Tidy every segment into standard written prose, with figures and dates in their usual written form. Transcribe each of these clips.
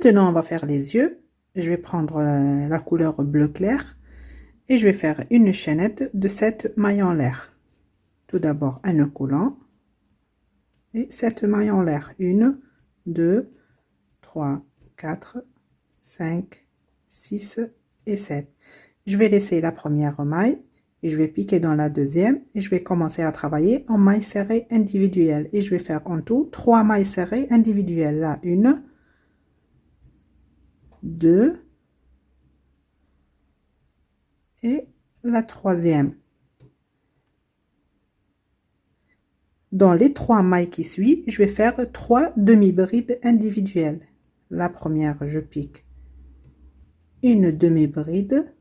Maintenant, on va faire les yeux. Je vais prendre la couleur bleu clair et je vais faire une chaînette de 7 mailles en l'air. Tout d'abord un nœud coulant et 7 mailles en l'air. 1, 2, 3, 4, 5, 6 et 7. Je vais laisser la première maille et je vais piquer dans la deuxième et je vais commencer à travailler en mailles serrées individuelles et je vais faire en tout 3 mailles serrées individuelles. Là, 1, 2 et la troisième. Dans les 3 mailles qui suivent, je vais faire 3 demi-brides individuelles. La première, je pique une demi-bride,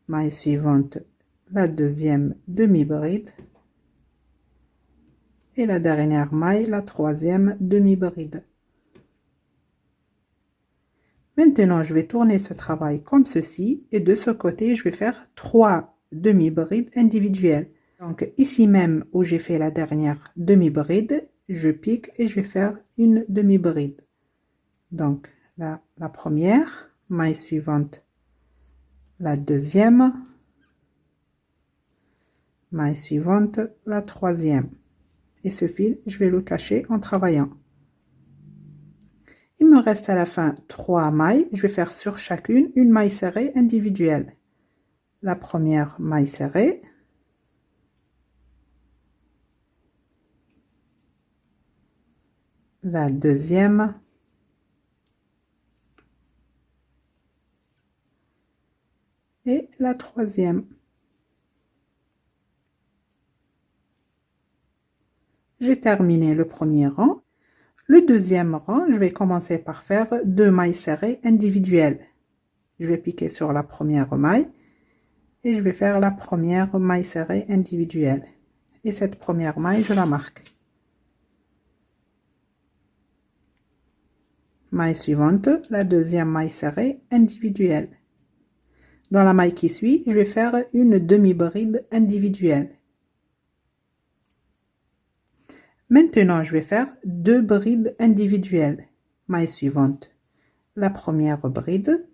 maille suivante, la deuxième demi-bride et la dernière maille, la troisième demi-bride. Maintenant, je vais tourner ce travail comme ceci et de ce côté, je vais faire 3 demi-brides individuelles. Donc ici même où j'ai fait la dernière demi-bride, je pique et je vais faire une demi-bride. Donc là, la première, maille suivante, la deuxième, maille suivante, la troisième. Et ce fil, je vais le cacher en travaillant. Il me reste à la fin 3 mailles. Je vais faire sur chacune une maille serrée individuelle. La première maille serrée. La deuxième. Et la troisième. J'ai terminé le premier rang. Le deuxième rang, je vais commencer par faire 2 mailles serrées individuelles. Je vais piquer sur la première maille et je vais faire la première maille serrée individuelle. Et cette première maille, je la marque. Maille suivante, la deuxième maille serrée individuelle. Dans la maille qui suit, je vais faire une demi-bride individuelle. Maintenant, je vais faire 2 brides individuelles. Maille suivante, la première bride.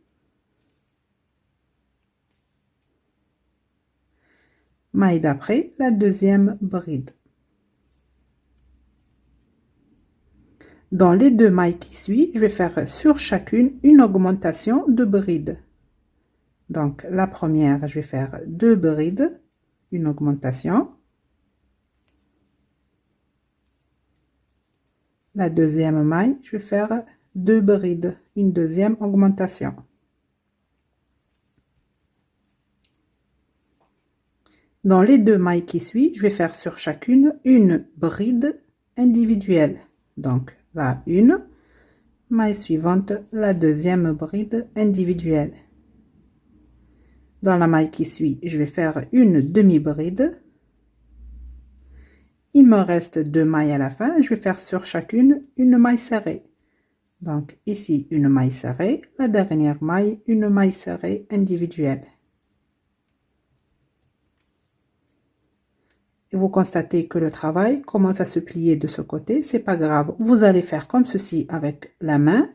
Maille d'après, la deuxième bride. Dans les 2 mailles qui suivent, je vais faire sur chacune une augmentation de brides. Donc, la première, je vais faire 2 brides, une augmentation. La deuxième maille, je vais faire 2 brides, une deuxième augmentation. Dans les 2 mailles qui suivent, je vais faire sur chacune une bride individuelle. Donc, la une, maille suivante, la deuxième bride individuelle. Dans la maille qui suit, je vais faire une demi-bride. Il me reste 2 mailles à la fin. Je vais faire sur chacune une maille serrée. Donc ici, une maille serrée. La dernière maille, une maille serrée individuelle. Et vous constatez que le travail commence à se plier de ce côté. C'est pas grave. Vous allez faire comme ceci avec la main.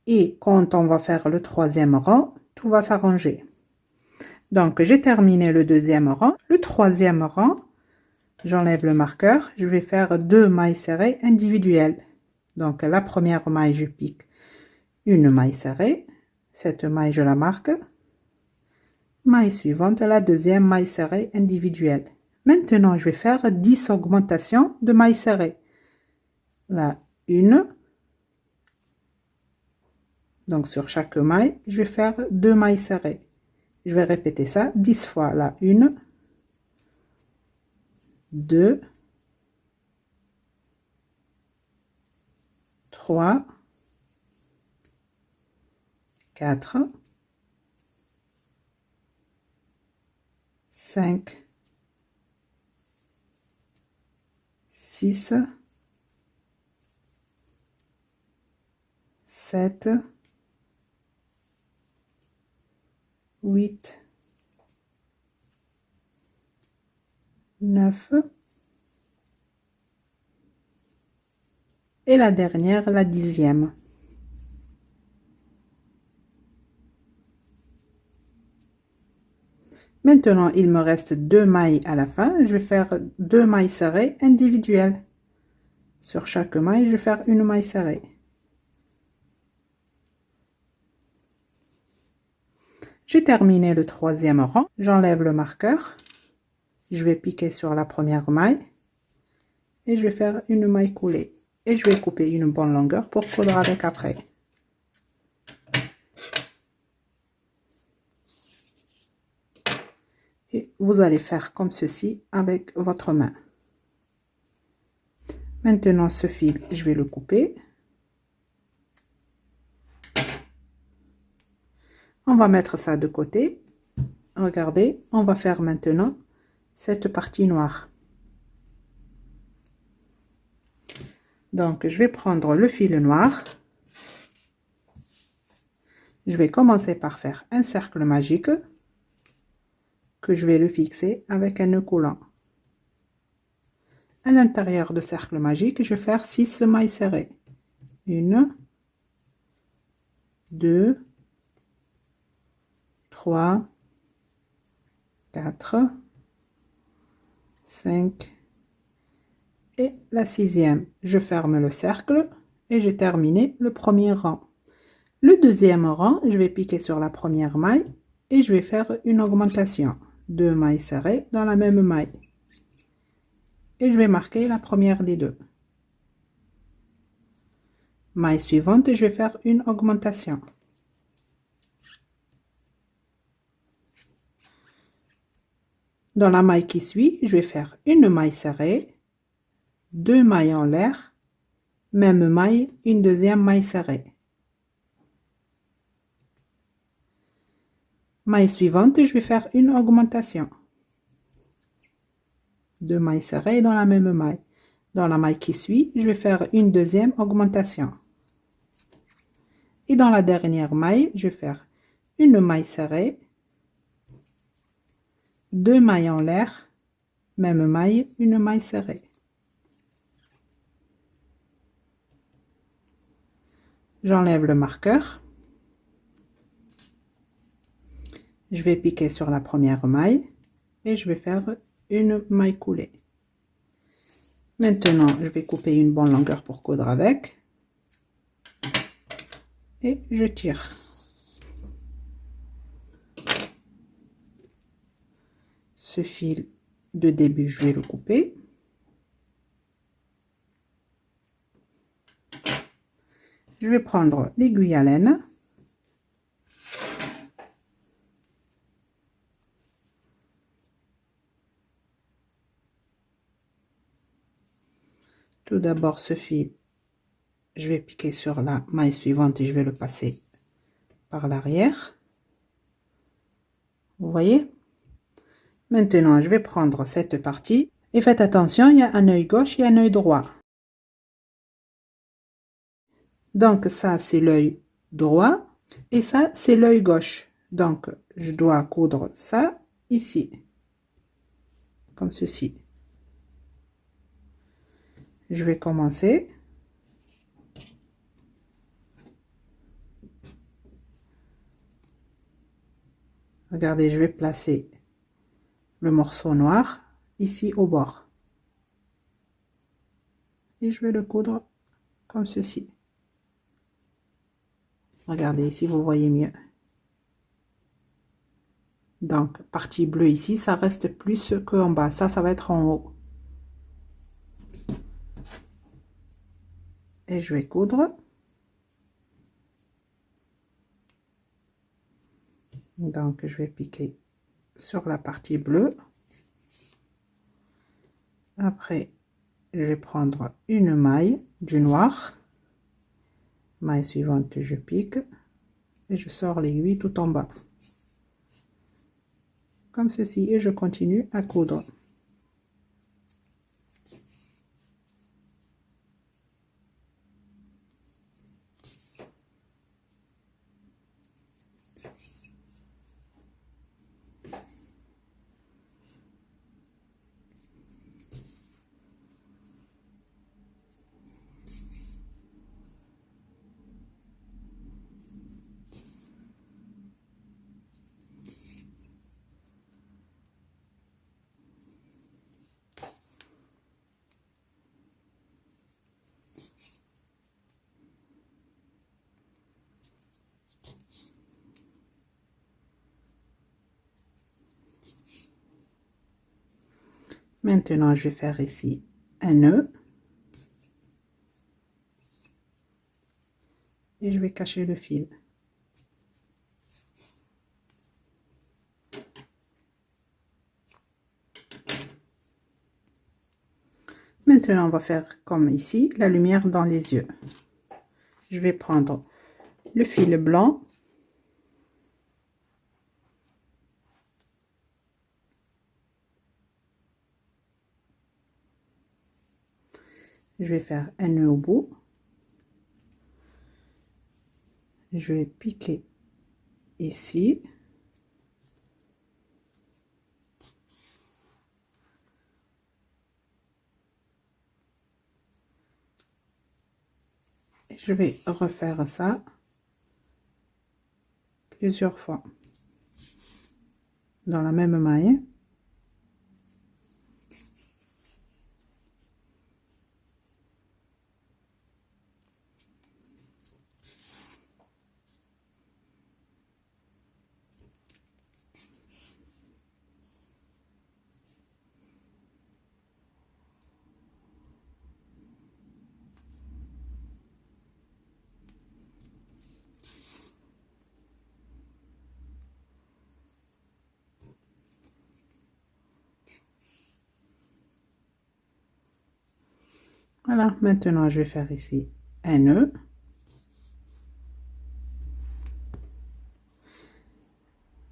Et quand on va faire le troisième rang, tout va s'arranger. Donc, j'ai terminé le deuxième rang. Le troisième rang, j'enlève le marqueur. Je vais faire 2 mailles serrées individuelles. Donc, la première maille, je pique une maille serrée. Cette maille, je la marque. Maille suivante, la deuxième maille serrée individuelle. Maintenant, je vais faire 10 augmentations de mailles serrées. La une. Donc, sur chaque maille, je vais faire 2 mailles serrées. Je vais répéter ça 10 fois. La 1, 2, 3, 4, 5, 6, 7, 8, 9 et la dernière, la 10e. Maintenant, il me reste 2 mailles à la fin. Je vais faire 2 mailles serrées individuelles. Sur chaque maille, je vais faire une maille serrée. J'ai terminé le 3e rang. J'enlève le marqueur. Je vais piquer sur la première maille. Et je vais faire une maille coulée. Et je vais couper une bonne longueur pour coudre avec après. Et vous allez faire comme ceci avec votre main. Maintenant, ce fil, je vais le couper. On va mettre ça de côté. Regardez, on va faire maintenant cette partie noire. Donc, je vais prendre le fil noir. Je vais commencer par faire un cercle magique que je vais le fixer avec un nœud coulant. À l'intérieur du cercle magique, je vais faire 6 mailles serrées. 1, 2, 3, 4, 5 et la 6e. Je ferme le cercle et j'ai terminé le premier rang. Le 2e rang, je vais piquer sur la première maille et je vais faire une augmentation. 2 mailles serrées dans la même maille. Et je vais marquer la première des deux. Maille suivante, je vais faire une augmentation. Dans la maille qui suit, je vais faire une maille serrée, 2 mailles en l'air, même maille, une deuxième maille serrée. Maille suivante, je vais faire une augmentation. 2 mailles serrées dans la même maille. Dans la maille qui suit, je vais faire une deuxième augmentation. Et dans la dernière maille, je vais faire une maille serrée, 2 mailles en l'air, même maille, une maille serrée. J'enlève le marqueur. Je vais piquer sur la première maille et je vais faire une maille coulée. Maintenant, je vais couper une bonne longueur pour coudre avec. Et je tire. Ce fil de début, je vais le couper. Je vais prendre l'aiguille à laine. Tout d'abord, ce fil, je vais piquer sur la maille suivante et je vais le passer par l'arrière. Vous voyez? Maintenant, je vais prendre cette partie et faites attention, il y a un œil gauche et un œil droit. Donc ça, c'est l'œil droit et ça, c'est l'œil gauche. Donc, je dois coudre ça ici, comme ceci. Je vais commencer. Regardez, je vais placer le morceau noir ici au bord. Et je vais le coudre comme ceci. Regardez ici, vous voyez mieux. Donc, partie bleue ici, ça reste plus qu'en bas. Ça va être en haut. Et je vais coudre. Donc, je vais piquer sur la partie bleue. Après, je vais prendre une maille du noir. Maille suivante, je pique. Et je sors l'aiguille tout en bas. Comme ceci. Et je continue à coudre. Maintenant, je vais faire ici un nœud. Et je vais cacher le fil. Maintenant, on va faire comme ici, la lumière dans les yeux. Je vais prendre le fil blanc. Je vais faire un nœud au bout. Je vais piquer ici. Et je vais refaire ça plusieurs fois dans la même maille. Voilà, maintenant je vais faire ici un nœud.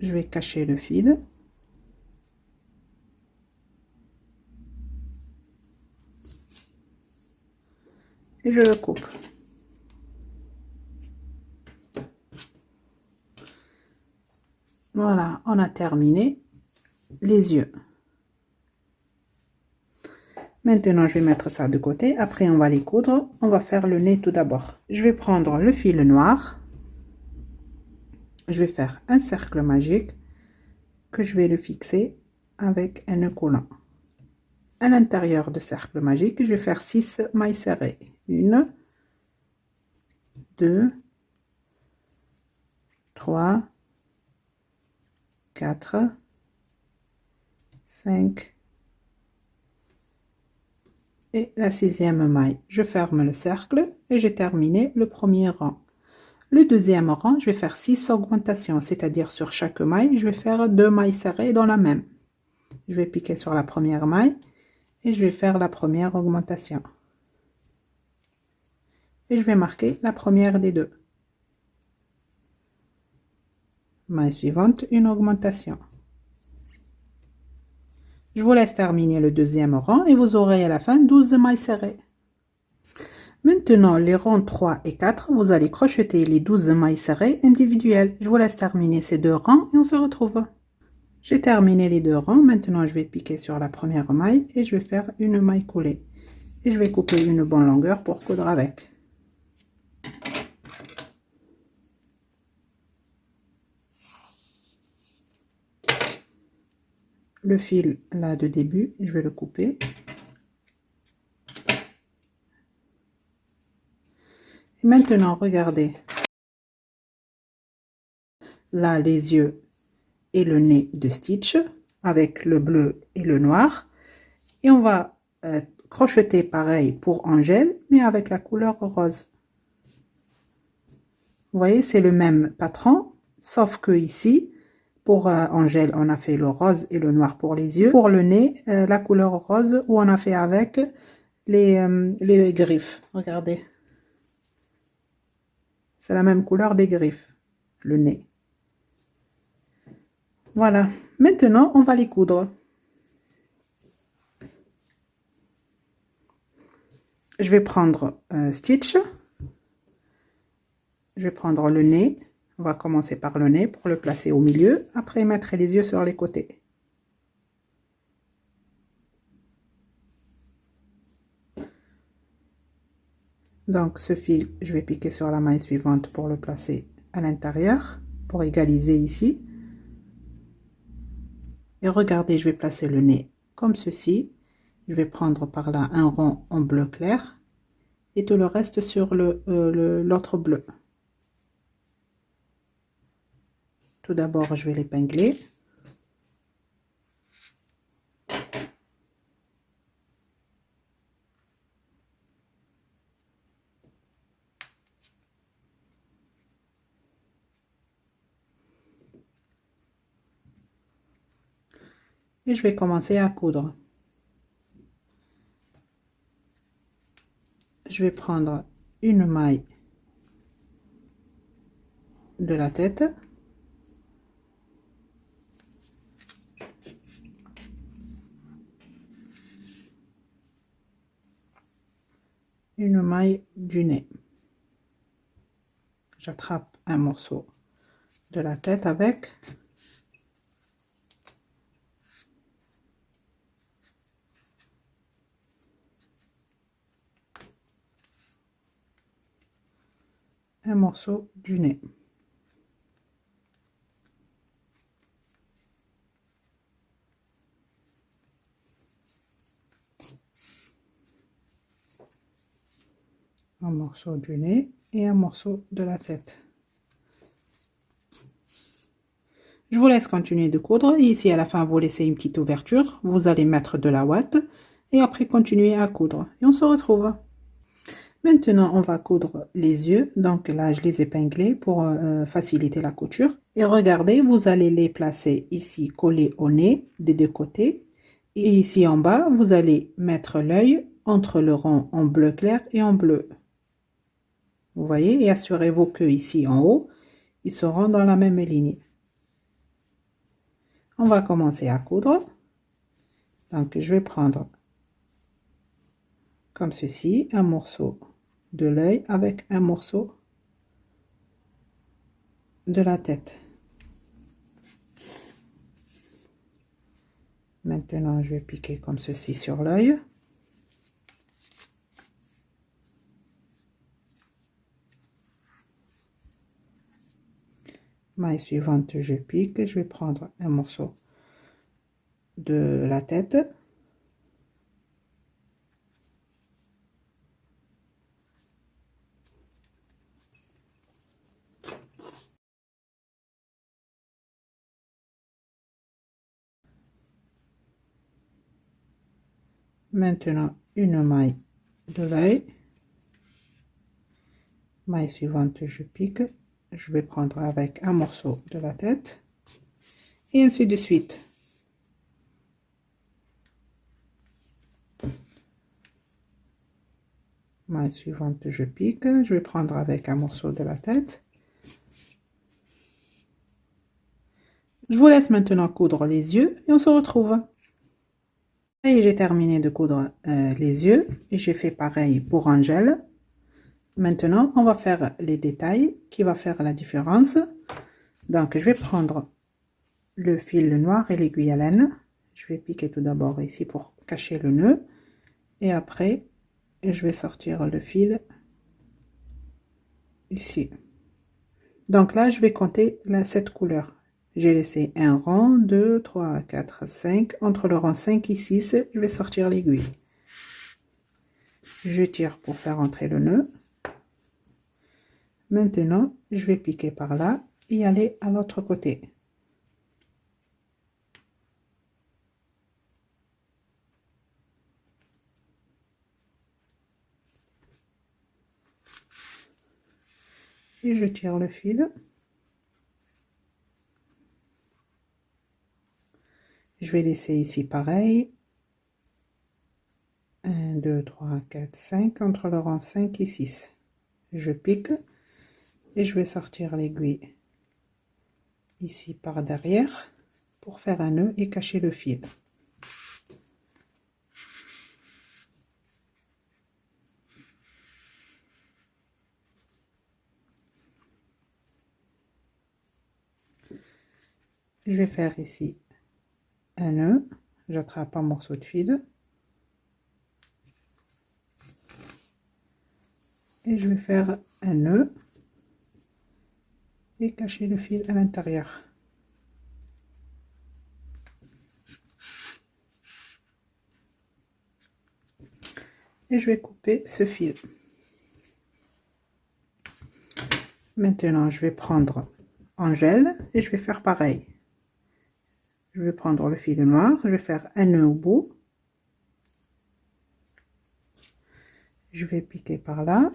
Je vais cacher le fil. Et je le coupe. Voilà, on a terminé les yeux. Maintenant, je vais mettre ça de côté. Après, on va les coudre. On va faire le nez tout d'abord. Je vais prendre le fil noir. Je vais faire un cercle magique que je vais le fixer avec un nœud coulant. À l'intérieur du cercle magique, je vais faire 6 mailles serrées. 1, 2, 3, 4, 5 et la 6e maille. Je ferme le cercle et j'ai terminé le premier rang. Le deuxième rang, je vais faire 6 augmentations, c'est-à-dire sur chaque maille, je vais faire 2 mailles serrées dans la même. Je vais piquer sur la première maille et je vais faire la première augmentation. Et je vais marquer la première des deux. Maille suivante, une augmentation. Je vous laisse terminer le deuxième rang et vous aurez à la fin 12 mailles serrées. Maintenant, les rangs 3 et 4, vous allez crocheter les 12 mailles serrées individuelles. Je vous laisse terminer ces deux rangs et on se retrouve. J'ai terminé les deux rangs. Maintenant, je vais piquer sur la première maille et je vais faire une maille coulée. Et je vais couper une bonne longueur pour coudre avec. Le fil là de début, je vais le couper. Et maintenant, regardez. Là, les yeux et le nez de Stitch avec le bleu et le noir. Et on va crocheter pareil pour Angèle, mais avec la couleur rose. Vous voyez, c'est le même patron, sauf que ici, pour Angèle, on a fait le rose et le noir pour les yeux. Pour le nez, la couleur rose, où on a fait avec les griffes. Regardez. C'est la même couleur des griffes, le nez. Voilà. Maintenant, on va les coudre. Je vais prendre Stitch. Je vais prendre le nez. On va commencer par le nez pour le placer au milieu. Après, mettre les yeux sur les côtés. Donc, ce fil, je vais piquer sur la maille suivante pour le placer à l'intérieur, pour égaliser ici. Et regardez, je vais placer le nez comme ceci. Je vais prendre par là un rond en bleu clair et tout le reste sur l'autre bleu. Tout d'abord, je vais l'épingler. et je vais commencer à coudre. Je vais prendre une maille de la tête, une maille du nez. J'attrape un morceau de la tête avec un morceau du nez. Un morceau du nez et un morceau de la tête. Je vous laisse continuer de coudre. Ici à la fin vous laissez une petite ouverture, vous allez mettre de la ouate et après continuer à coudre et on se retrouve. Maintenant on va coudre les yeux, donc là je les épinglés pour faciliter la couture et regardez, vous allez les placer ici collés au nez des deux côtés et ici en bas vous allez mettre l'œil entre le rond en bleu clair et en bleu. Vous voyez, et assurez-vous que ici en haut, ils seront dans la même ligne. On va commencer à coudre. Donc, je vais prendre comme ceci un morceau de l'œil avec un morceau de la tête. Maintenant, je vais piquer comme ceci sur l'œil. Maille suivante, je pique. Je vais prendre un morceau de la tête. Maintenant, une maille de l'œil. Maille suivante, je pique. Je vais prendre avec un morceau de la tête. Et ainsi de suite. Maille suivante, je pique. Je vais prendre avec un morceau de la tête. Je vous laisse maintenant coudre les yeux et on se retrouve. Et j'ai terminé de coudre les yeux et j'ai fait pareil pour Angèle. Maintenant, on va faire les détails qui va faire la différence. Donc, je vais prendre le fil noir et l'aiguille à laine. Je vais piquer tout d'abord ici pour cacher le nœud. Et après, je vais sortir le fil ici. Donc là, je vais compter cette couleur. J'ai laissé un rang, 2, 3, 4, 5. Entre le rang 5 et 6, je vais sortir l'aiguille. Je tire pour faire entrer le nœud. Maintenant, je vais piquer par là et aller à l'autre côté. Et je tire le fil. Je vais laisser ici pareil. 1, 2, 3, 4, 5. Entre le rang 5 et 6. Je pique et je vais sortir l'aiguille ici par derrière pour faire un nœud et cacher le fil. Je vais faire ici un nœud, j'attrape un morceau de fil et je vais faire un nœud et cacher le fil à l'intérieur. Et je vais couper ce fil. Maintenant, je vais prendre Angèle et je vais faire pareil. Je vais prendre le fil noir, je vais faire un nœud au bout. Je vais piquer par là.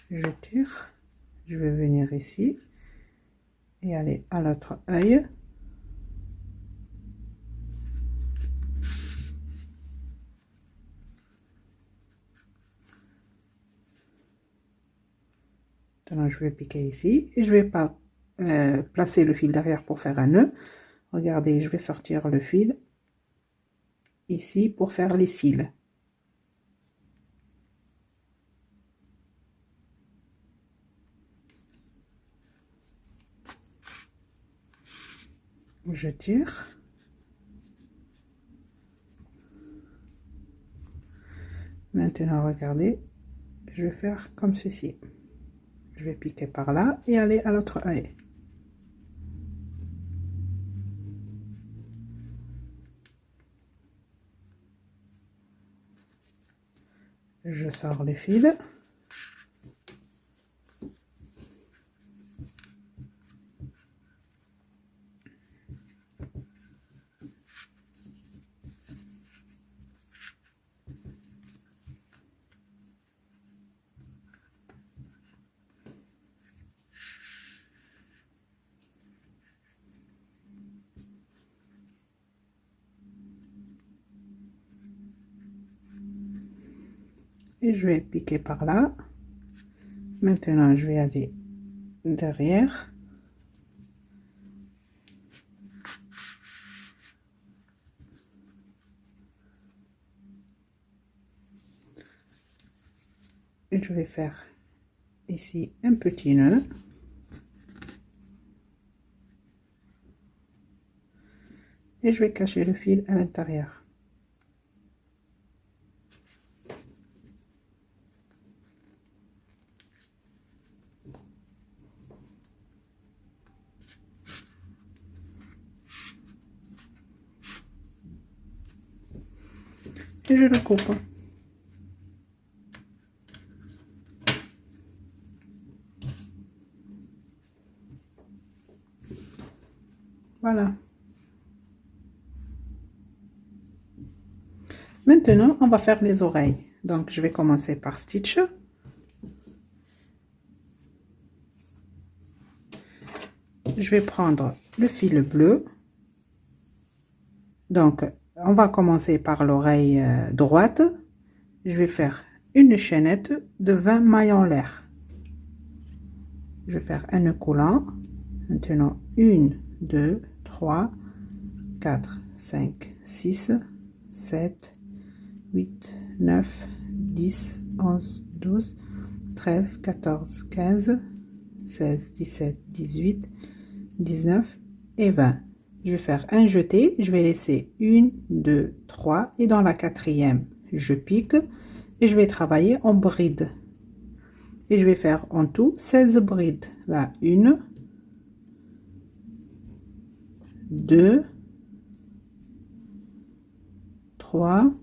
Je tire. Je vais venir ici. et aller à l'autre œil. Maintenant, je vais piquer ici et je vais pas placer le fil derrière pour faire un nœud. Regardez, je vais sortir le fil ici pour faire les cils. Je tire. Maintenant, regardez, je vais faire comme ceci. Je vais piquer par là et aller à l'autre œil. Je sors les fils. Et je vais piquer par là. Maintenant, je vais aller derrière. Et je vais faire ici un petit nœud. Et je vais cacher le fil à l'intérieur. Et je le coupe. Voilà. Maintenant, on va faire les oreilles. Donc, je vais commencer par stitch. Je vais prendre le fil bleu. Donc, on va commencer par l'oreille droite. Je vais faire une chaînette de 20 mailles en l'air. Je vais faire un nœud coulant. Maintenant, 1, 2, 3, 4, 5, 6, 7, 8, 9, 10, 11, 12, 13, 14, 15, 16, 17, 18, 19 et 20. Je vais faire un jeté, je vais laisser 1, 2, 3 et dans la quatrième, je pique et je vais travailler en bride. Et je vais faire en tout 16 brides. Là, 1, 2, 3,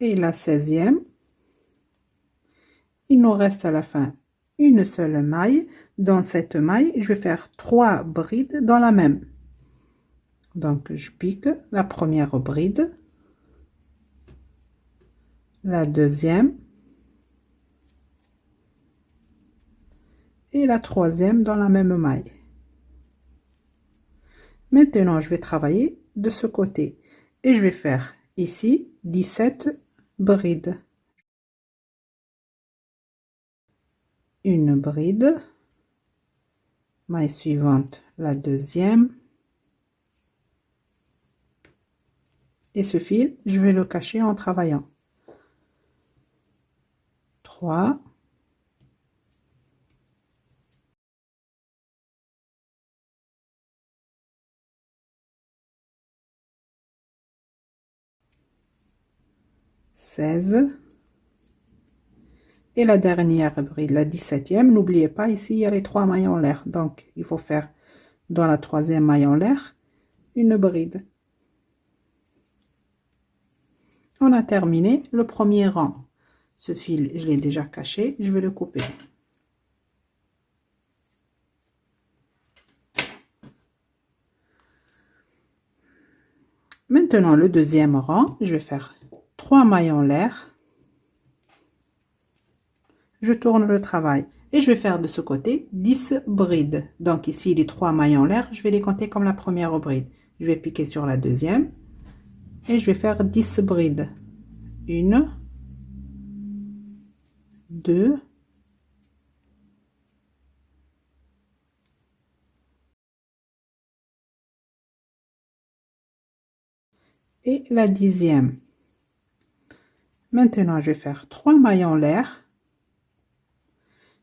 et la 16e. Il nous reste à la fin une seule maille. Dans cette maille, je vais faire 3 brides dans la même. Donc, je pique la première bride, la deuxième et la troisième dans la même maille. Maintenant, je vais travailler de ce côté et je vais faire ici 17 brides. Une bride, maille suivante, la deuxième. Et ce fil, je vais le cacher en travaillant. 3, 16 et la dernière bride, la 17e. N'oubliez pas, ici il y a les 3 mailles en l'air, donc il faut faire dans la troisième maille en l'air une bride. On a terminé le premier rang. Ce fil, je l'ai déjà caché, je vais le couper. Maintenant, le deuxième rang, je vais faire 3 mailles en l'air, je tourne le travail et je vais faire de ce côté 10 brides. Donc ici les 3 mailles en l'air, je vais les compter comme la première bride. Je vais piquer sur la deuxième et je vais faire 10 brides. 1, 2, et la 10e. Maintenant, je vais faire 3 mailles en l'air.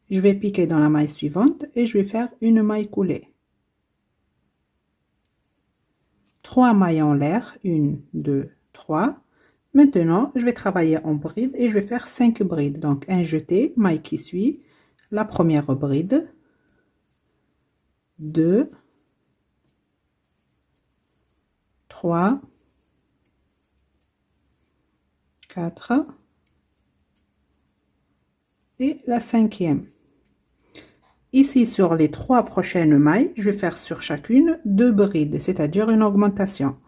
Je vais piquer dans la maille suivante et je vais faire une maille coulée. 3 mailles en l'air, 1, 2, 3. Maintenant, je vais travailler en bride et je vais faire 5 brides. Donc, un jeté, maille qui suit, la première bride, 2, 3, 4 et la 5e. Ici, sur les 3 prochaines mailles, je vais faire sur chacune 2 brides, c'est-à-dire une augmentation.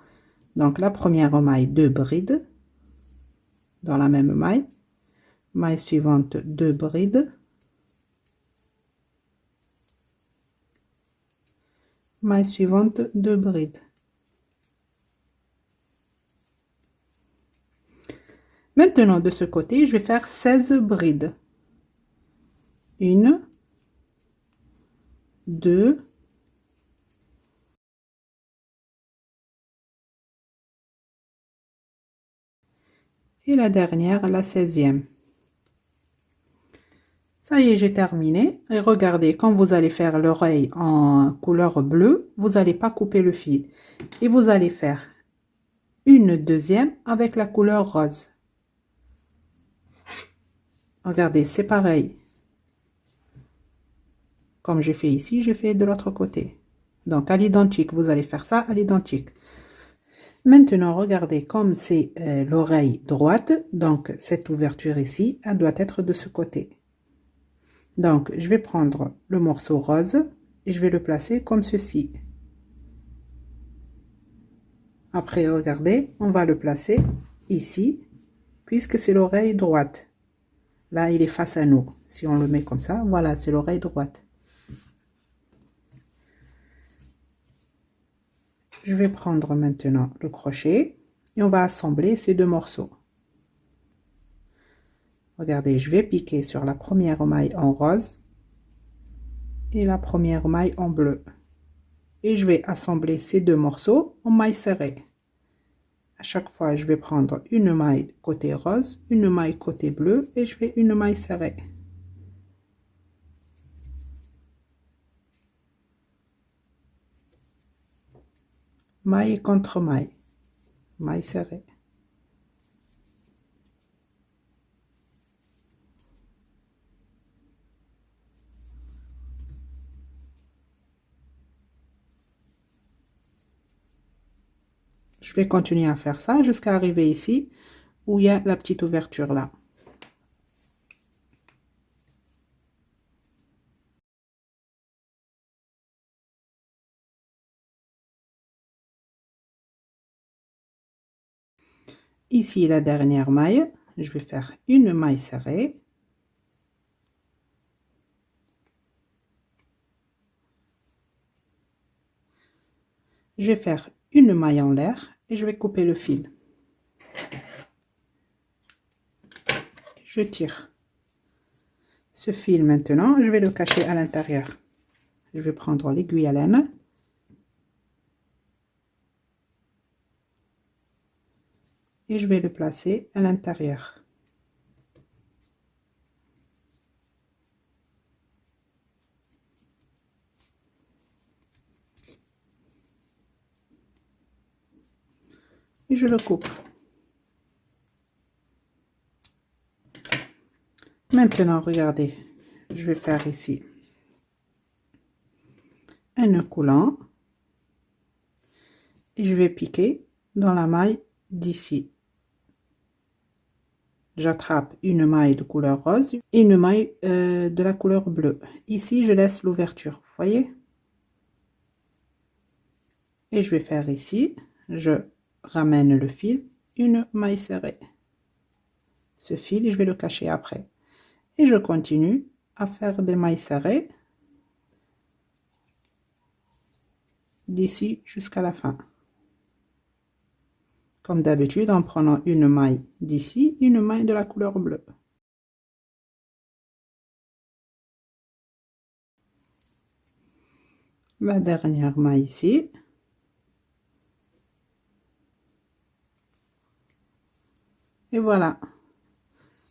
Donc, la première maille, 2 brides dans la même maille. Maille suivante, 2 brides. Maille suivante, 2 brides. Maintenant, de ce côté, je vais faire 16 brides. 1, 2, et la dernière, la 16e. Ça y est, j'ai terminé. Et regardez, quand vous allez faire l'oreille en couleur bleue, vous n'allez pas couper le fil. Et vous allez faire une deuxième avec la couleur rose. Regardez, c'est pareil. Comme j'ai fait ici, j'ai fait de l'autre côté. Donc, à l'identique, vous allez faire ça à l'identique. Maintenant, regardez, comme c'est l'oreille droite, donc cette ouverture ici, elle doit être de ce côté. Donc, je vais prendre le morceau rose et je vais le placer comme ceci. Après, regardez, on va le placer ici, puisque c'est l'oreille droite. Là, il est face à nous. Si on le met comme ça, voilà, c'est l'oreille droite. Je vais prendre maintenant le crochet et on va assembler ces deux morceaux. Regardez, je vais piquer sur la première maille en rose et la première maille en bleu. Et je vais assembler ces deux morceaux en maille serrée. À chaque fois, je vais prendre une maille côté rose, une maille côté bleu et je fais une maille serrée. Maille contre maille, maille serrée. Je vais continuer à faire ça jusqu'à arriver ici où il y a la petite ouverture là. Ici la dernière maille, je vais faire une maille serrée. Je vais faire une maille en l'air et je vais couper le fil. Je tire. Ce fil maintenant, je vais le cacher à l'intérieur. Je vais prendre l'aiguille à laine. Et je vais le placer à l'intérieur. Et je le coupe. Maintenant, regardez, je vais faire ici un nœud coulant et je vais piquer dans la maille d'ici. J'attrape une maille de couleur rose et une maille de la couleur bleue. Ici, je laisse l'ouverture, vous voyez? Et je vais faire ici, je ramène le fil, une maille serrée. ce fil et je vais le cacher après. Et je continue à faire des mailles serrées d'ici jusqu'à la fin. Comme d'habitude, en prenant une maille d'ici, une maille de la couleur bleue. La dernière maille ici. Et voilà.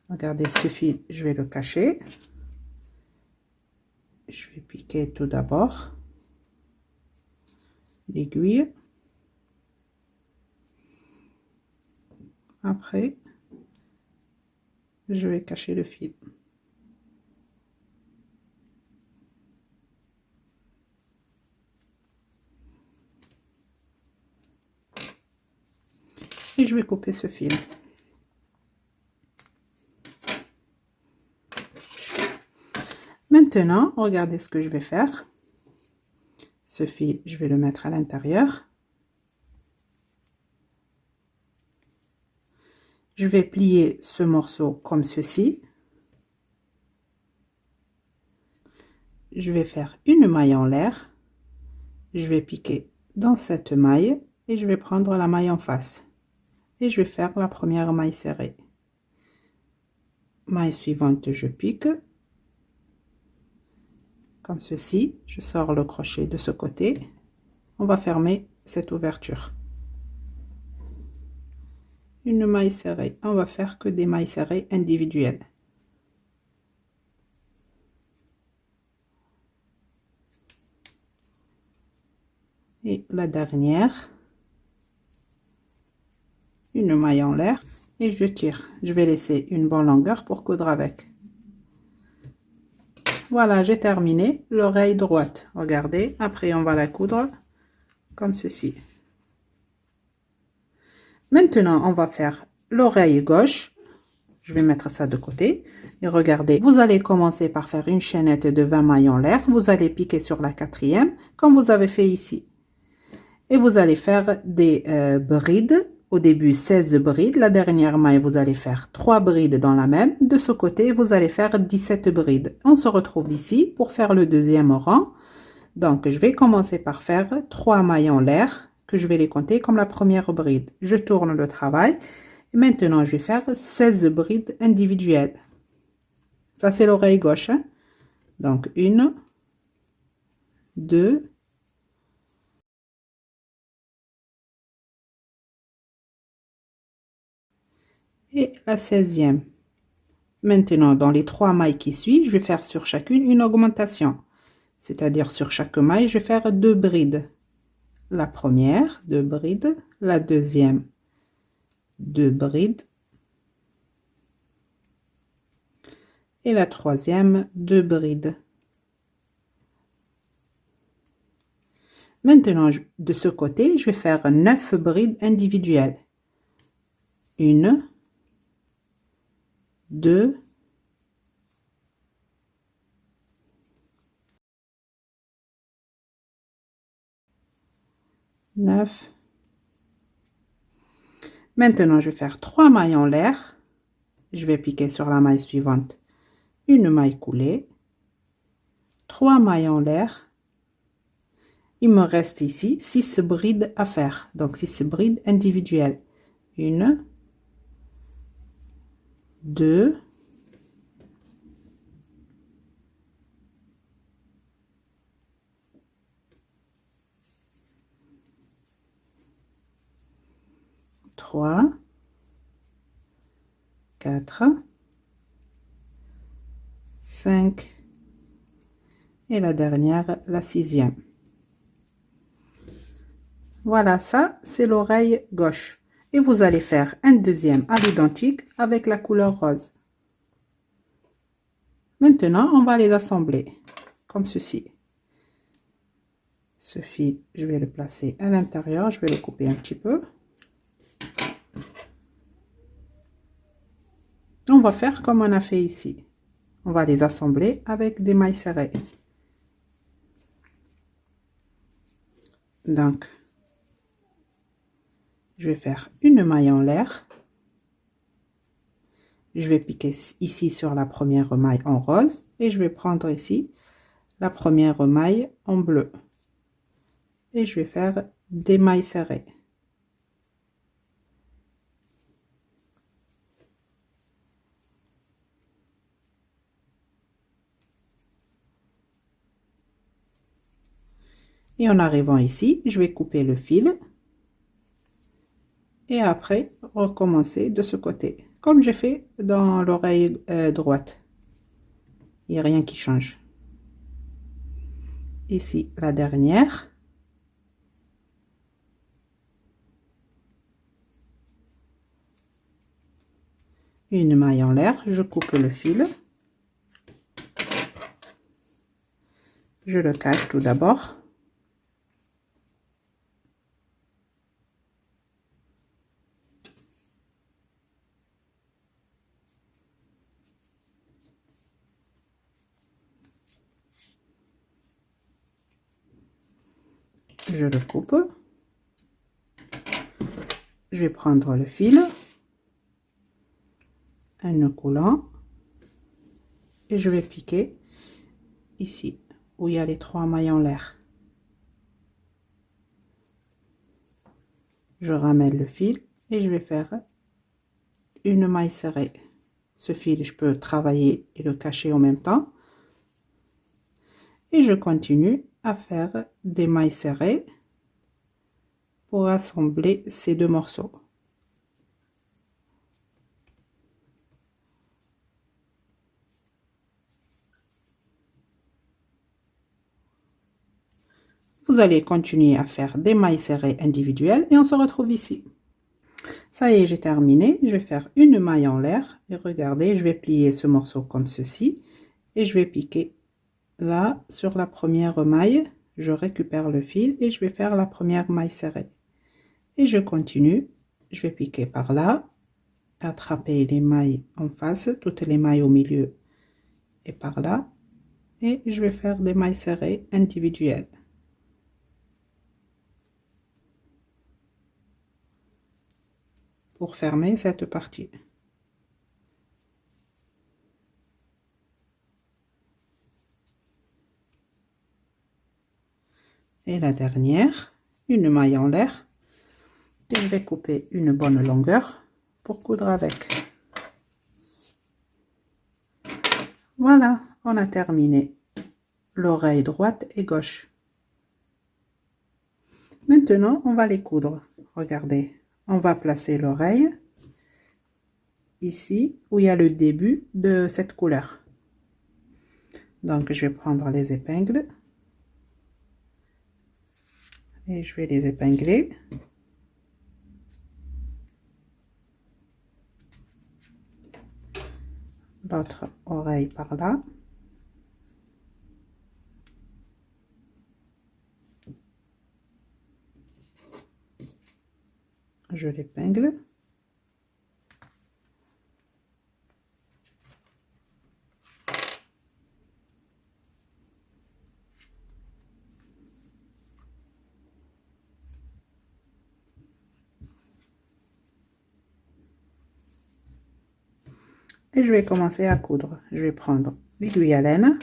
Regardez ce fil, je vais le cacher. Je vais piquer tout d'abord l'aiguille. Après, je vais cacher le fil. Et je vais couper ce fil. Maintenant, regardez ce que je vais faire. Ce fil, je vais le mettre à l'intérieur. Je vais plier ce morceau comme ceci. Je vais faire une maille en l'air. Je vais piquer dans cette maille et je vais prendre la maille en face. Et je vais faire la première maille serrée. Maille suivante, je pique. Comme ceci, je sors le crochet de ce côté. On va fermer cette ouverture. Une maille serrée. On va faire que des mailles serrées individuelles. Et la dernière, une maille en l'air et je tire. Je vais laisser une bonne longueur pour coudre avec. Voilà, j'ai terminé l'oreille droite. Regardez, après on va la coudre comme ceci. Maintenant, on va faire l'oreille gauche. Je vais mettre ça de côté. Et regardez, vous allez commencer par faire une chaînette de 20 mailles en l'air. Vous allez piquer sur la quatrième, comme vous avez fait ici. Et vous allez faire des brides. Au début, 16 brides. La dernière maille, vous allez faire 3 brides dans la même. De ce côté, vous allez faire 17 brides. On se retrouve ici pour faire le deuxième rang. Donc, je vais commencer par faire 3 mailles en l'air, que je vais les compter comme la première bride. Je tourne le travail. Et maintenant, je vais faire 16 brides individuelles. Ça, c'est l'oreille gauche. Hein? Donc, 1, 2, et la 16e. Maintenant, dans les 3 mailles qui suivent, je vais faire sur chacune une augmentation. C'est-à-dire sur chaque maille, je vais faire 2 brides. La première, 2 brides. La deuxième, 2 brides. Et la troisième, 2 brides. Maintenant, de ce côté, je vais faire 9 brides individuelles. 1, 2, 9. Maintenant, je vais faire 3 mailles en l'air. Je vais piquer sur la maille suivante. Une maille coulée. 3 mailles en l'air. Il me reste ici 6 brides à faire. Donc 6 brides individuelles. 1, 2, 3, 4, 5 et la dernière, la 6e. Voilà, ça c'est l'oreille gauche. Et vous allez faire un deuxième à l'identique avec la couleur rose. Maintenant, on va les assembler comme ceci. Ce fil, je vais le placer à l'intérieur, je vais le couper un petit peu. On va faire comme on a fait ici. On va les assembler avec des mailles serrées. Donc, je vais faire une maille en l'air. Je vais piquer ici sur la première maille en rose et je vais prendre ici la première maille en bleu. Et je vais faire des mailles serrées. Et en arrivant ici, je vais couper le fil. Et après, recommencer de ce côté, comme j'ai fait dans l'oreille droite. Il n'y a rien qui change. Ici, la dernière. Une maille en l'air, je coupe le fil. Je le cache tout d'abord. Je le coupe. Je vais prendre le fil, un nœud coulant, et je vais piquer ici où il y a les 3 mailles en l'air. Je ramène le fil et je vais faire une maille serrée. Ce fil, je peux travailler et le cacher en même temps. Et je continue à faire des mailles serrées pour assembler ces deux morceaux. Vous allez continuer à faire des mailles serrées individuelles et on se retrouve ici. Ça y est, j'ai terminé. Je vais faire une maille en l'air et regardez, je vais plier ce morceau comme ceci et je vais piquer là sur la première maille. Je récupère le fil et je vais faire la première maille serrée. Et je continue. Je vais piquer par là, attraper les mailles en face, toutes les mailles au milieu et par là. Et je vais faire des mailles serrées individuelles. Pour fermer cette partie. Et la dernière, une maille en l'air. Et je vais couper une bonne longueur pour coudre avec. Voilà, on a terminé l'oreille droite et gauche. Maintenant, on va les coudre. Regardez, on va placer l'oreille ici où il y a le début de cette couleur. Donc, je vais prendre les épingles et je vais les épingler. L'autre oreille par là. Je l'épingle. Et je vais commencer à coudre. Je vais prendre l'aiguille à laine.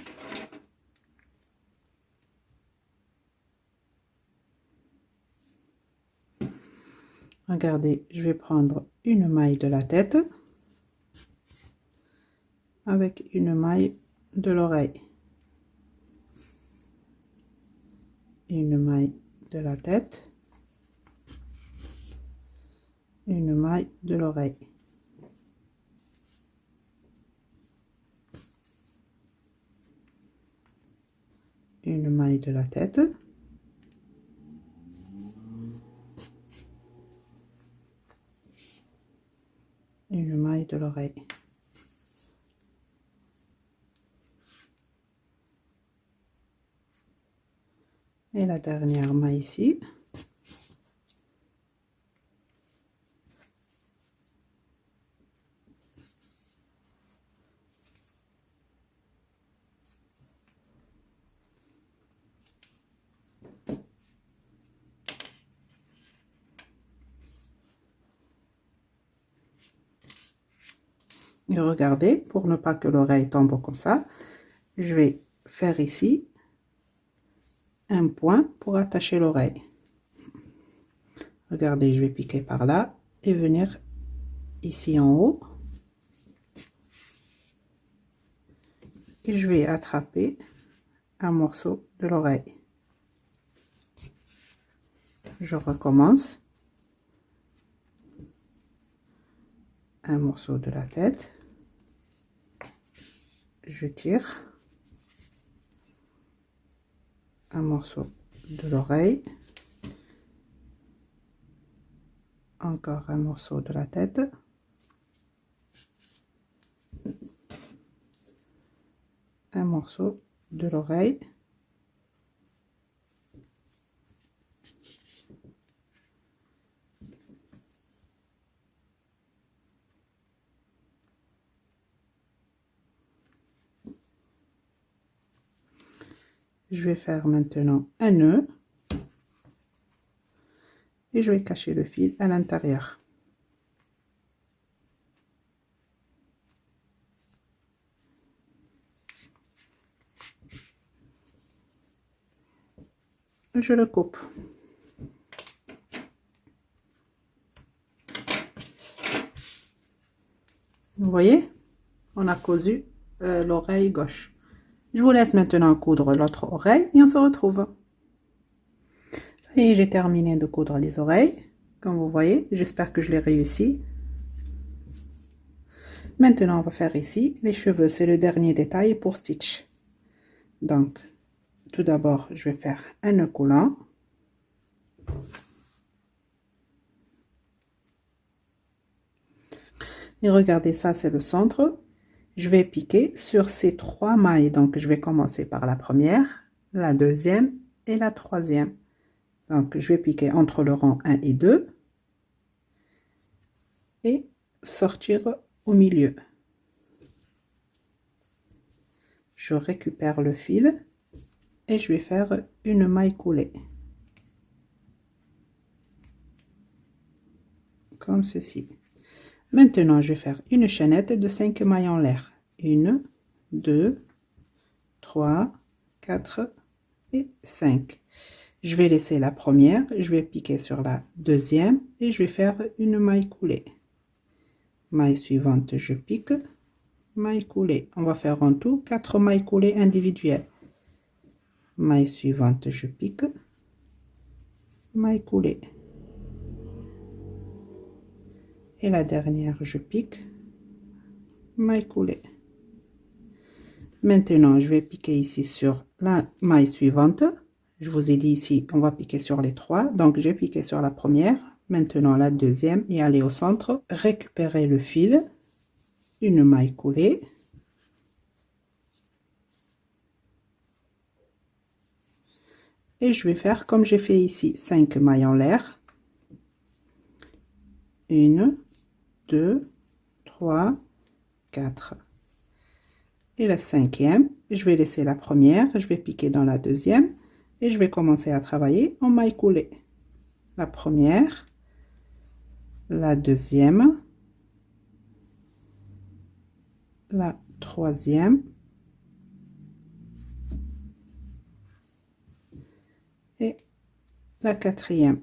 Regardez, je vais prendre une maille de la tête avec une maille de l'oreille. Une maille de la tête, une maille de l'oreille. Une maille de la tête. Une maille de l'oreille. Et la dernière maille ici. Et regardez, pour ne pas que l'oreille tombe comme ça, je vais faire ici un point pour attacher l'oreille. Regardez, je vais piquer par là et venir ici en haut. Et je vais attraper un morceau de l'oreille. Je recommence. Un morceau de la tête. Je tire. Un morceau de l'oreille. Encore un morceau de la tête. Un morceau de l'oreille. Je vais faire maintenant un nœud et je vais cacher le fil à l'intérieur. Je le coupe. Vous voyez, on a cousu l'oreille gauche. Je vous laisse maintenant coudre l'autre oreille et on se retrouve. Ça y est, j'ai terminé de coudre les oreilles. Comme vous voyez, j'espère que je l'ai réussi. Maintenant, on va faire ici les cheveux. C'est le dernier détail pour stitch. Donc, tout d'abord, je vais faire un nœud coulant. Et regardez, ça c'est le centre. Je vais piquer sur ces 3 mailles. Donc, je vais commencer par la première, la deuxième et la troisième. Donc, je vais piquer entre le rang 1 et 2 et sortir au milieu. Je récupère le fil et je vais faire une maille coulée. Comme ceci. Maintenant, je vais faire une chaînette de 5 mailles en l'air. 1, 2, 3, 4 et 5. Je vais laisser la première, je vais piquer sur la deuxième et je vais faire une maille coulée. Maille suivante, je pique, maille coulée. On va faire en tout 4 mailles coulées individuelles. Maille suivante, je pique, maille coulée. Et la dernière, je pique, maille coulée. Maintenant, je vais piquer ici sur la maille suivante. Je vous ai dit ici, on va piquer sur les 3. Donc, j'ai piqué sur la première. Maintenant, la deuxième et aller au centre. Récupérer le fil. Une maille coulée. Et je vais faire comme j'ai fait ici, 5 mailles en l'air. 1, 2, 3, 4. Et la cinquième, je vais laisser la première, je vais piquer dans la deuxième et je vais commencer à travailler en maille coulée. La première, la deuxième, la troisième et la quatrième.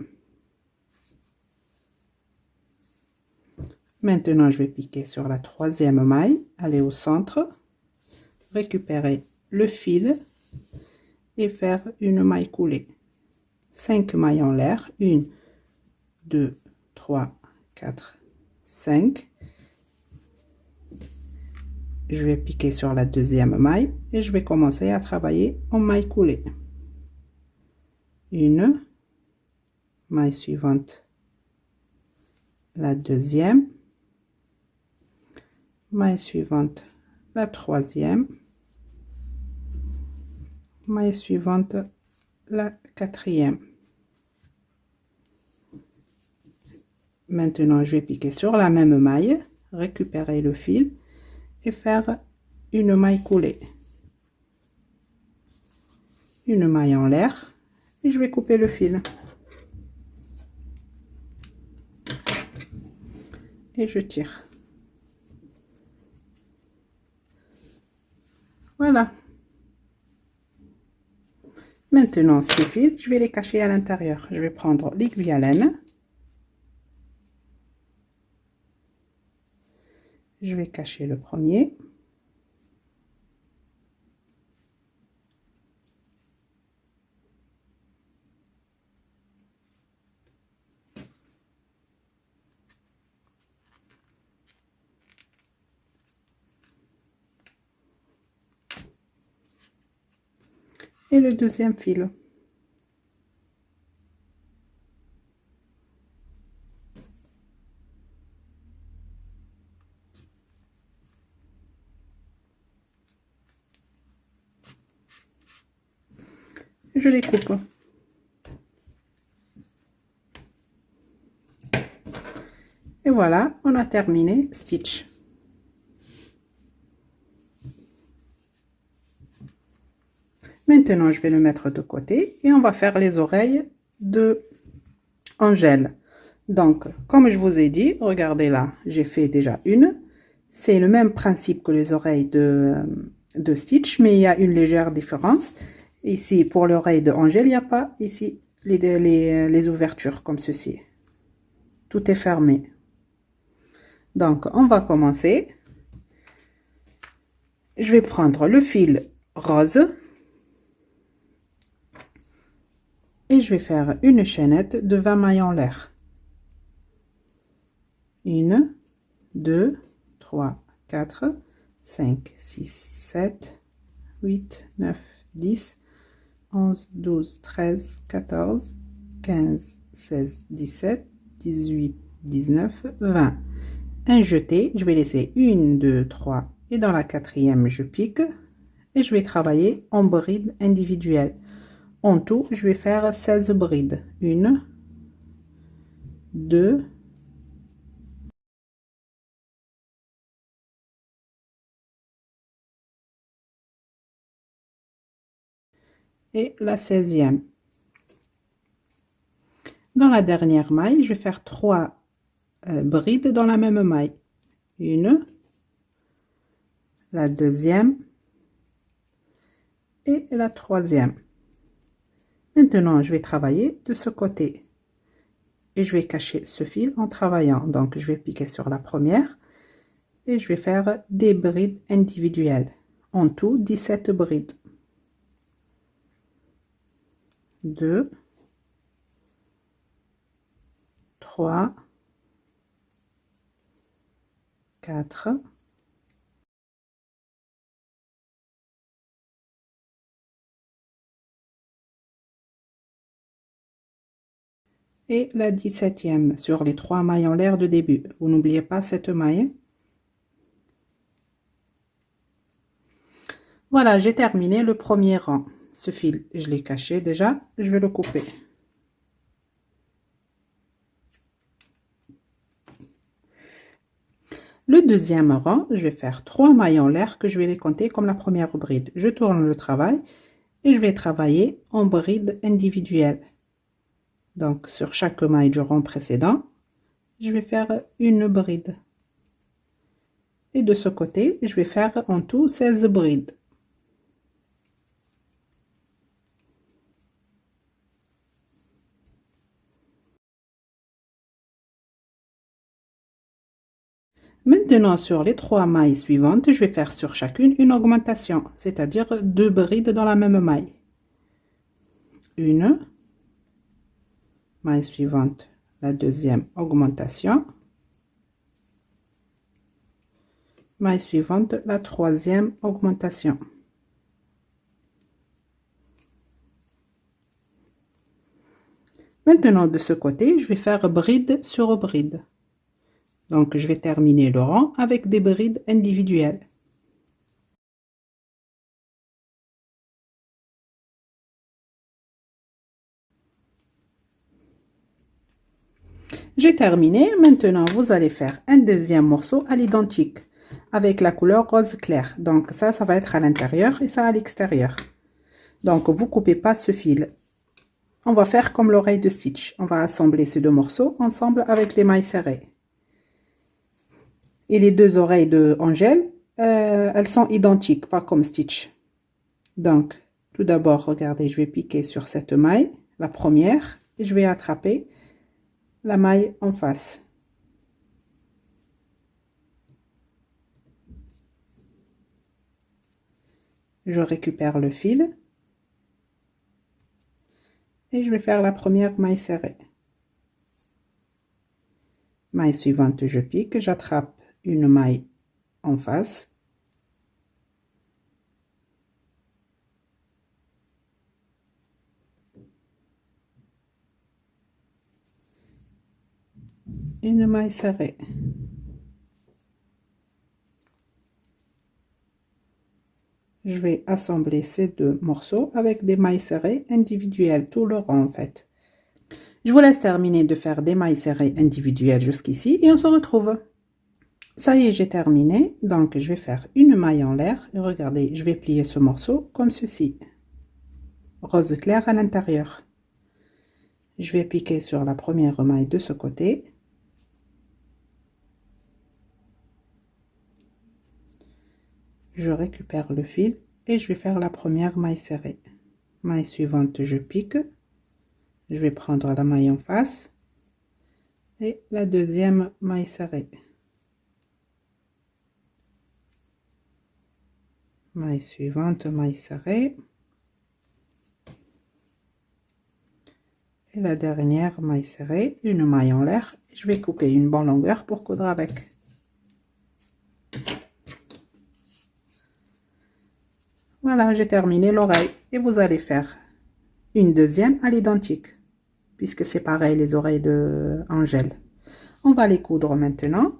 Maintenant, je vais piquer sur la troisième maille, aller au centre, récupérer le fil et faire une maille coulée. 5 mailles en l'air, 1, 2, 3, 4, 5. Je vais piquer sur la deuxième maille et je vais commencer à travailler en maille coulée. Une maille suivante, la deuxième, maille suivante, la troisième, maille suivante, la quatrième. Maintenant, je vais piquer sur la même maille, récupérer le fil et faire une maille coulée. Une maille en l'air et je vais couper le fil. Et je tire. Voilà. Maintenant, ces fils, je vais les cacher à l'intérieur. Je vais prendre l'aiguille à laine. Je vais cacher le premier. Et le deuxième fil. Je les coupe. Et voilà, on a terminé stitch. Maintenant, je vais le mettre de côté et on va faire les oreilles de Angèle. Donc, comme je vous ai dit, regardez là, j'ai fait déjà une. C'est le même principe que les oreilles de Stitch, mais il y a une légère différence. Ici, pour l'oreille de Angèle, il n'y a pas ici les ouvertures comme ceci. Tout est fermé. Donc, on va commencer. Je vais prendre le fil rose. Et je vais faire une chaînette de 20 mailles en l'air. 1, 2, 3, 4, 5, 6, 7, 8, 9, 10, 11, 12, 13, 14, 15, 16, 17, 18, 19, 20. Un jeté, je vais laisser 1, 2, 3 et dans la quatrième, je pique et je vais travailler en bride individuelle. En tout, je vais faire 16 brides. 1, 2, et la 16e. Dans la dernière maille, je vais faire 3 brides dans la même maille. Une, la deuxième et la troisième. Maintenant, je vais travailler de ce côté. Et je vais cacher ce fil en travaillant. Donc, je vais piquer sur la première et je vais faire des brides individuelles. En tout, 17 brides. 2, 3, 4, et la 17e sur les 3 mailles en l'air de début. Vous n'oubliez pas cette maille. Voilà, j'ai terminé le premier rang. Ce fil, je l'ai caché déjà, je vais le couper. Le deuxième rang, je vais faire 3 mailles en l'air que je vais les compter comme la première bride. Je tourne le travail et je vais travailler en bride individuelle. Donc, sur chaque maille du rang précédent, je vais faire une bride. Et de ce côté, je vais faire en tout 16 brides. Maintenant, sur les 3 mailles suivantes, je vais faire sur chacune une augmentation, c'est-à-dire 2 brides dans la même maille. Une, maille suivante, la deuxième augmentation. Maille suivante, la troisième augmentation. Maintenant, de ce côté, je vais faire bride sur bride. Donc, je vais terminer le rang avec des brides individuelles. J'ai terminé. Maintenant, vous allez faire un deuxième morceau à l'identique avec la couleur rose clair. Donc, ça va être à l'intérieur et ça à l'extérieur. Donc, vous coupez pas ce fil. On va faire comme l'oreille de Stitch. On va assembler ces deux morceaux ensemble avec des mailles serrées. Et les deux oreilles de Angèle, elles sont identiques, pas comme Stitch. Donc, tout d'abord, regardez, je vais piquer sur cette maille, la première, et je vais attraper la maille en face. Je récupère le fil et je vais faire la première maille serrée. Maille suivante, je pique, j'attrape une maille en face. Une maille serrée. Je vais assembler ces deux morceaux avec des mailles serrées individuelles, tout le rang en fait. Je vous laisse terminer de faire des mailles serrées individuelles jusqu'ici et on se retrouve. Ça y est, j'ai terminé. Donc, je vais faire une maille en l'air. Et regardez, je vais plier ce morceau comme ceci. Rose clair à l'intérieur. Je vais piquer sur la première maille de ce côté. Je récupère le fil et je vais faire la première maille serrée. Maille suivante, je pique. Je vais prendre la maille en face et la deuxième maille serrée. Maille suivante, maille serrée. Et la dernière maille serrée, une maille en l'air. Je vais couper une bonne longueur pour coudre avec. Voilà, j'ai terminé l'oreille et vous allez faire une deuxième à l'identique puisque c'est pareil les oreilles de Angèle. On va les coudre maintenant.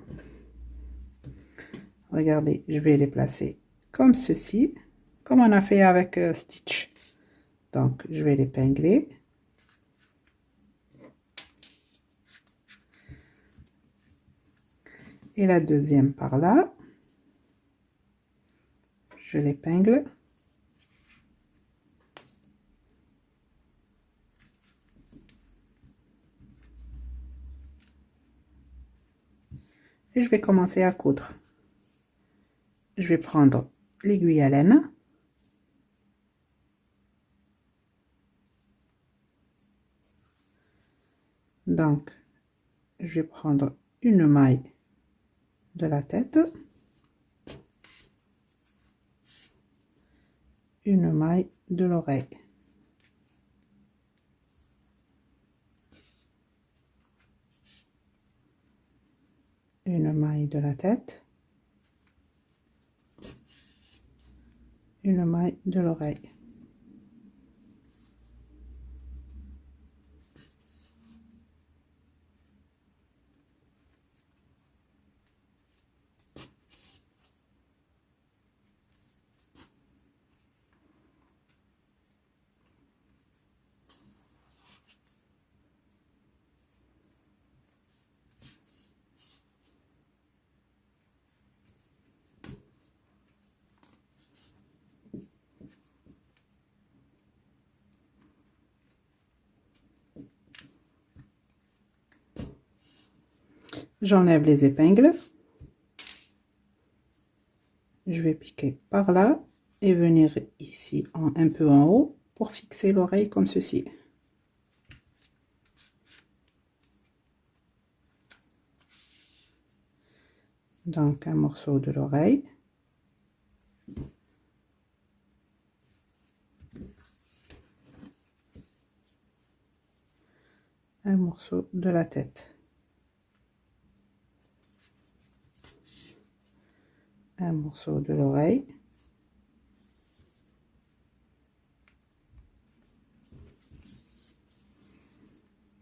Regardez, je vais les placer comme ceci, comme on a fait avec Stitch. Donc, je vais l'épingler. Et la deuxième par là. Je l'épingle. Et je vais commencer à coudre. Je vais prendre l'aiguille à laine. Donc, je vais prendre une maille de la tête, une maille de l'oreille. Une maille de la tête, une maille de l'oreille. J'enlève les épingles. Je vais piquer par là et venir ici un peu en haut pour fixer l'oreille comme ceci. Donc un morceau de l'oreille. Un morceau de la tête. Un morceau de l'oreille.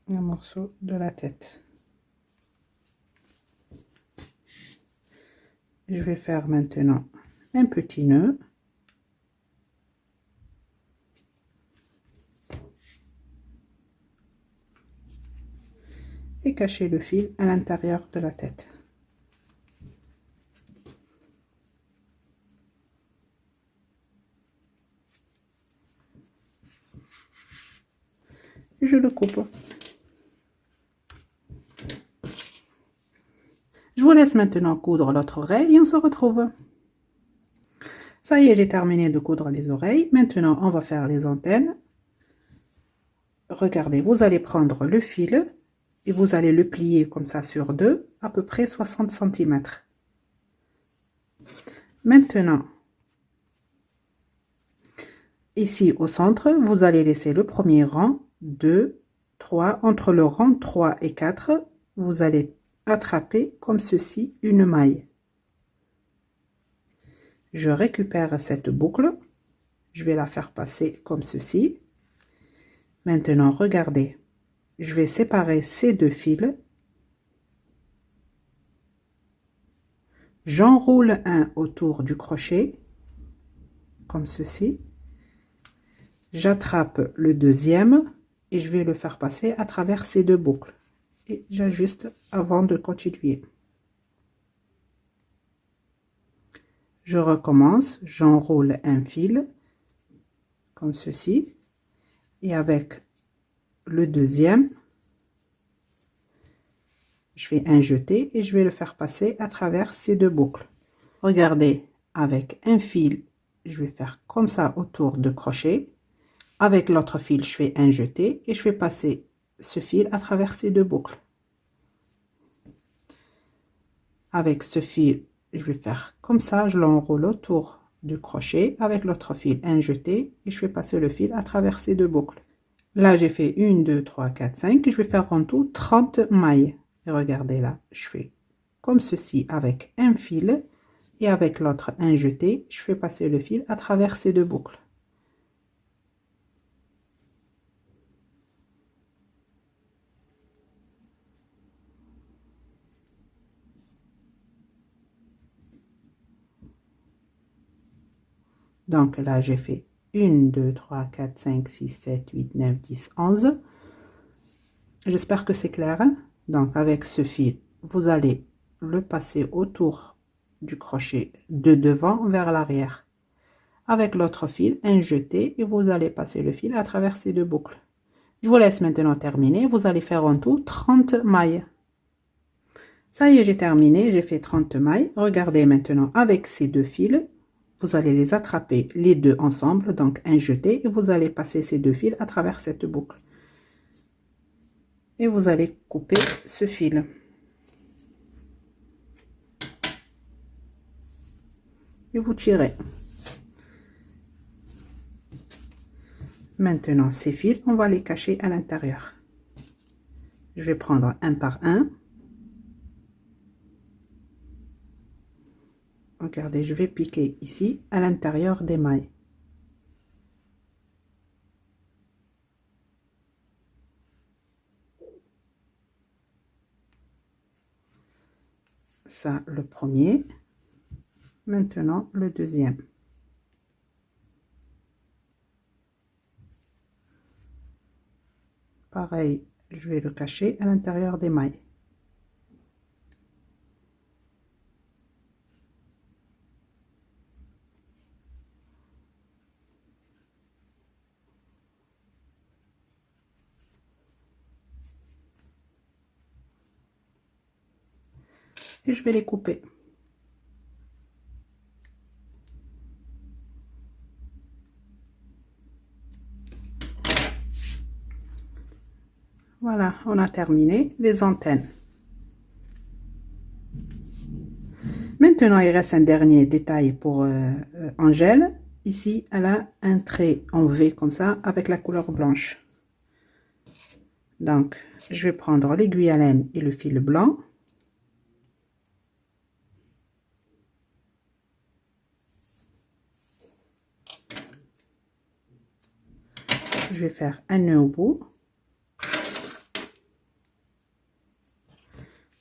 Un morceau de la tête. Je vais faire maintenant un petit nœud. Et cacher le fil à l'intérieur de la tête. Et je le coupe. Je vous laisse maintenant coudre l'autre oreille et on se retrouve. Ça y est, j'ai terminé de coudre les oreilles. Maintenant, on va faire les antennes. Regardez, vous allez prendre le fil et vous allez le plier comme ça sur deux, à peu près 60 cm. Maintenant, ici au centre, vous allez laisser le premier rang, 2, 3. Entre le rang 3 et 4, vous allez attraper comme ceci une maille. Je récupère cette boucle, je vais la faire passer comme ceci. Maintenant, regardez, je vais séparer ces deux fils. J'enroule un autour du crochet, comme ceci. J'attrape le deuxième et je vais le faire passer à travers ces deux boucles. Et j'ajuste avant de continuer. Je recommence, j'enroule un fil, comme ceci. Et avec le deuxième, je fais un jeté et je vais le faire passer à travers ces deux boucles. Regardez, avec un fil, je vais faire comme ça autour de crochet. Avec l'autre fil, je fais un jeté et je vais passer ce fil à travers ces deux boucles. Avec ce fil, je vais faire comme ça, je l'enroule autour du crochet. Avec l'autre fil, un jeté et je vais passer le fil à travers ces deux boucles. Là, j'ai fait 1, 2, 3, 4, 5. Je vais faire en tout 30 mailles. Et regardez là, je fais comme ceci avec un fil et avec l'autre un jeté. Je fais passer le fil à travers ces deux boucles. Donc là, j'ai fait 1, 2, 3, 4, 5, 6, 7, 8, 9, 10, 11. J'espère que c'est clair. Donc avec ce fil, vous allez le passer autour du crochet de devant vers l'arrière. Avec l'autre fil, un jeté et vous allez passer le fil à travers ces deux boucles. Je vous laisse maintenant terminer. Vous allez faire en tout 30 mailles. Ça y est, j'ai terminé. J'ai fait 30 mailles. Regardez maintenant avec ces deux fils. Vous allez les attraper les deux ensemble. Donc un jeté et vous allez passer ces deux fils à travers cette boucle. Et vous allez couper ce fil. Et vous tirez. Maintenant, ces fils, on va les cacher à l'intérieur. Je vais prendre un par un. Regardez, je vais piquer ici à l'intérieur des mailles. Ça, le premier. Maintenant, le deuxième. Pareil, je vais le cacher à l'intérieur des mailles. Et je vais les couper. Voilà, on a terminé les antennes. Maintenant, il reste un dernier détail pour Angèle. Ici, elle a un trait en V comme ça avec la couleur blanche. Donc, je vais prendre l'aiguille à laine et le fil blanc. Je vais faire un nœud au bout.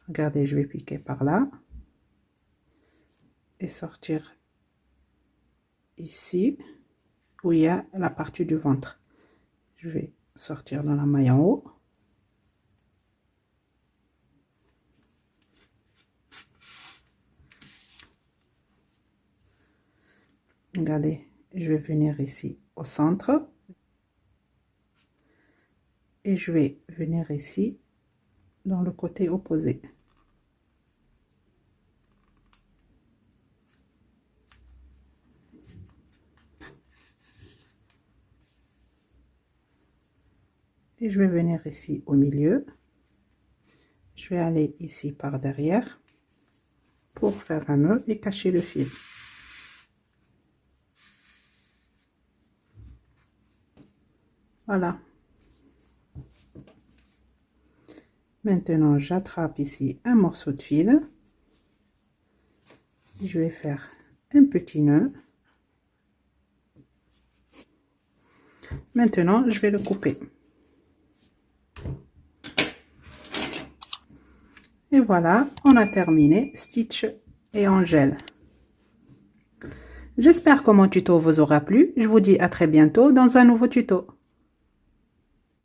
Regardez, je vais piquer par là. Et sortir ici, où il y a la partie du ventre. Je vais sortir dans la maille en haut. Regardez, je vais venir ici au centre. Et je vais venir ici dans le côté opposé. et je vais venir ici au milieu. Je vais aller ici par derrière pour faire un nœud et cacher le fil. Voilà. Maintenant, j'attrape ici un morceau de fil. Je vais faire un petit nœud. Maintenant, je vais le couper. Et voilà, on a terminé Stitch et Angèle. J'espère que mon tuto vous aura plu. Je vous dis à très bientôt dans un nouveau tuto.